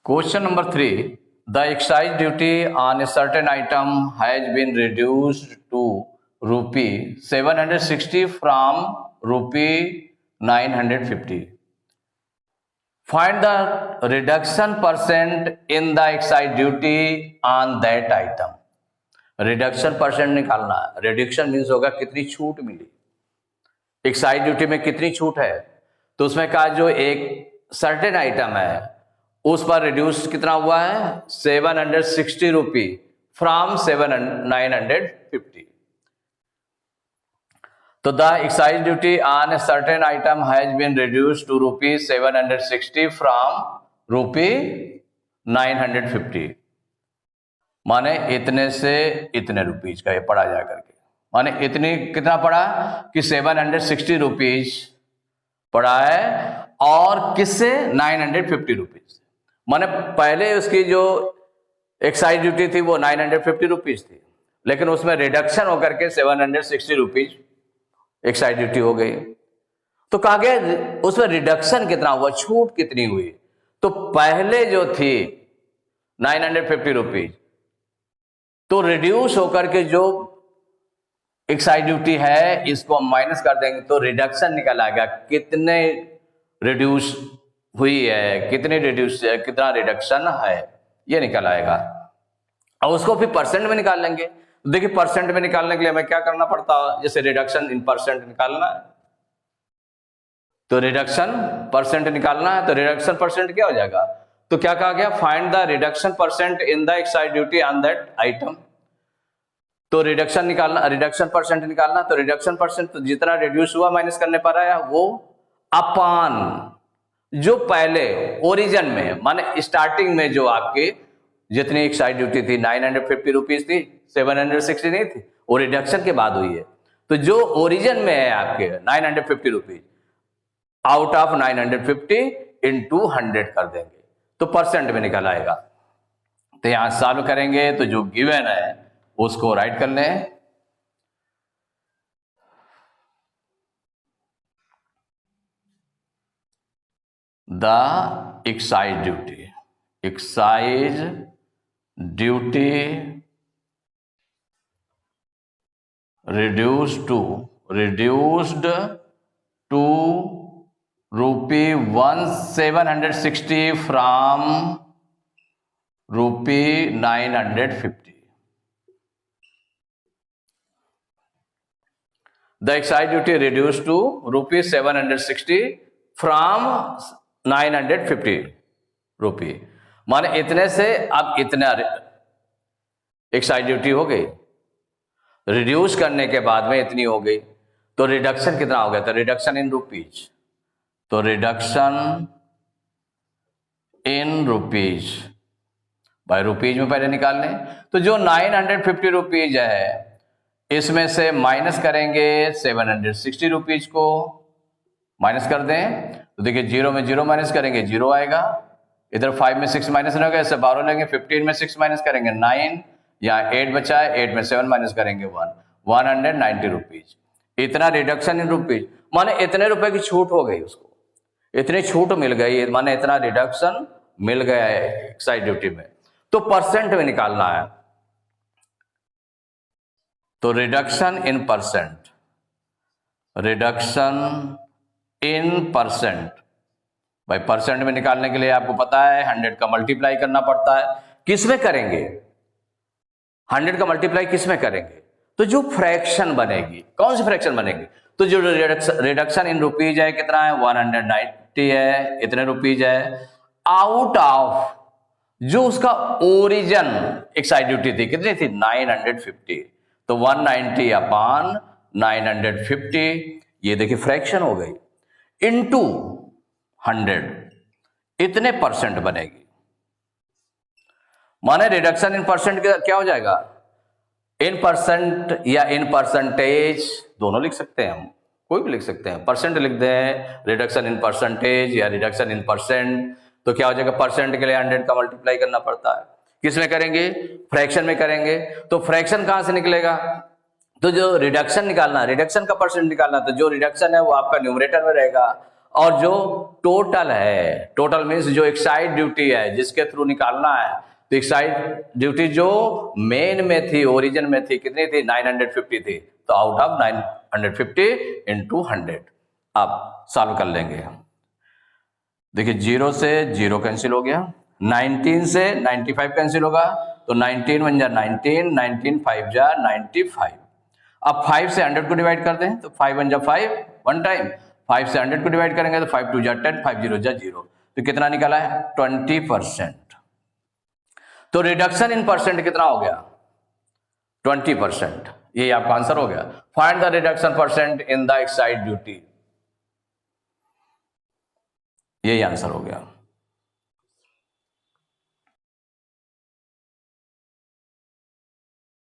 Question number 3. The excise duty on a certain item has been reduced to rupee 760 from rupee 950. Find the reduction percent in the excise duty on that item. Reduction percent निकालना है। Reduction means होगा कितनी छूट मिली, excise duty में कितनी छूट है। तो उसमें कहा जो एक सर्टेन आइटम है उस पर रिड्यूस कितना हुआ है 760 रुपी फ्रॉम 950। तो the excise duty on a certain item has been reduce to rupee 760 from rupee 950। माने इतने से इतने रुपीज का ये पढ़ा जा करके, माने इतनी कितना पड़ा कि 760 रुपीज पड़ा है और किससे 950 रुपीज। माने पहले उसकी जो एक्साइज ड्यूटी थी वो 950 रुपीज थी, लेकिन उसमें रिडक्शन होकर के 760 रुपीज एक्साइज ड्यूटी हो गई। तो कहा गया उसमें रिडक्शन कितना हुआ, छूट कितनी हुई। तो पहले जो थी 950 रुपीज तो रिड्यूस होकर के जो एक्साइज ड्यूटी है इसको हम माइनस कर देंगे तो रिडक्शन निकल आएगा कितने रिड्यूस हुई है, कितने रिड्यूस कितना रिडक्शन है ये निकल आएगा। और उसको फिर परसेंट में निकाल लेंगे। तो देखिए परसेंट में निकालने के लिए हमें क्या करना पड़ता है, जैसे रिडक्शन इन परसेंट निकालना है तो रिडक्शन परसेंट निकालना है। तो रिडक्शन परसेंट क्या हो जाएगा, तो क्या कहा गया find the reduction percent in the excise duty on that item. तो रिडक्शन निकालना, रिडक्शन परसेंट निकालना। तो रिडक्शन परसेंट तो जितना रिड्यूस हुआ माइनस करने पर आया वो अपान जो पहले ओरिजिन में माने स्टार्टिंग में जो आपके जितनी एक्साइज ड्यूटी थी 950 रुपीज थी, 760 नहीं थी, वो रिडक्शन के बाद हुई है। तो जो ओरिजिन में है आपके 950 रुपीज आउट ऑफ 950 इंटू 100 कर देंगे तो परसेंट में निकल आएगा। तो यहां सॉल्व करेंगे तो जो गिवन है उसको राइट कर लें। The excise duty reduced to rupee 1760 from rupee 950. The excise duty reduced to rupee 760 from 950 रुपये। माने इतने से अब इतना एक्साइज ड्यूटी हो गई, रिड्यूस करने के बाद में इतनी हो गई तो रिडक्शन कितना हो गया, तो रिडक्शन इन रुपीज। तो रिडक्शन इन रुपीज भाई रुपीज में पहले निकाल लें। तो जो 950 रुपीज है इसमें से माइनस करेंगे 760 रुपीज को, माइनस कर दें तो देखिए 0 में 0 माइनस करेंगे 0 आएगा, इधर 5 में 6 माइनस रहेगा, ऐसे 12 लेंगे 15 में 6 माइनस करेंगे 9, यहाँ 8 बचा है 8 में 7 माइनस करेंगे 190 रुपीज। इतना रिडक्शन इन रुपीज माने इतने रुपए की छूट हो गई, उसको इतनी छूट मिल गई माने इतना रिडक्शन मिल गया है एक्साइज ड्यूटी में। तो परसेंट में निकालना है तो reduction in percent, reduction in percent भाई परसेंट में निकालने के लिए आपको पता है 100 का मल्टीप्लाई करना पड़ता है। किस में करेंगे 100 का मल्टीप्लाई किस में करेंगे, तो जो फ्रैक्शन बनेगी, कौन सी फ्रैक्शन बनेगी, तो जो रिडक्शन इन रुपीज है कितना है 190 है, इतने रुपीज है, आउट ऑफ जो उसका ओरिजिन एक्साइज ड्यूटी थी कितनी थी 950, तो 190 अपॉन 950 ये देखिए फ्रैक्शन हो गई इनटू 100 इतने परसेंट बनेगी। माने रिडक्शन इन परसेंट क्या हो जाएगा, इन परसेंट या इन परसेंटेज दोनों लिख सकते हैं, हम कोई भी लिख सकते हैं, परसेंट लिख दें रिडक्शन इन परसेंटेज या रिडक्शन इन परसेंट। तो क्या हो जाएगा परसेंट के लिए 100 का मल्टीप्लाई करना पड़ता है, किस में करेंगे फ्रैक्शन में करेंगे। तो फ्रैक्शन कहां से निकलेगा, तो जो रिडक्शन निकालना, रिडक्शन का परसेंट निकालना, तो जो रिडक्शन है वो आपका न्यूमरेटर में रहेगा और जो टोटल है, टोटल मीन्स जो एक्साइज ड्यूटी है जिसके थ्रू निकालना है, तो एक्साइज ड्यूटी जो मेन में थी, ओरिजिन में थी, कितनी थी? 950 थी। तो आउट ऑफ 950 इंटू 100 आप सॉल्व कर लेंगे। देखिए 0 से 0 कैंसिल हो गया, 19 से 95 कैंसिल होगा, तो 19 1 जा 19, 19 5 जा 95। अब 5 से 100 को डिवाइड कर दें, तो 5 1 जा 5 वन टाइम, 5 से 100 को डिवाइड करेंगे तो 5 2 जा 10, 5 0 जा 0, तो कितना निकला है? 20%। तो रिडक्शन इन परसेंट कितना हो गया? 20%। ये आपका आंसर हो गया। Find the reduction percent in the excise duty, यही आंसर हो गया।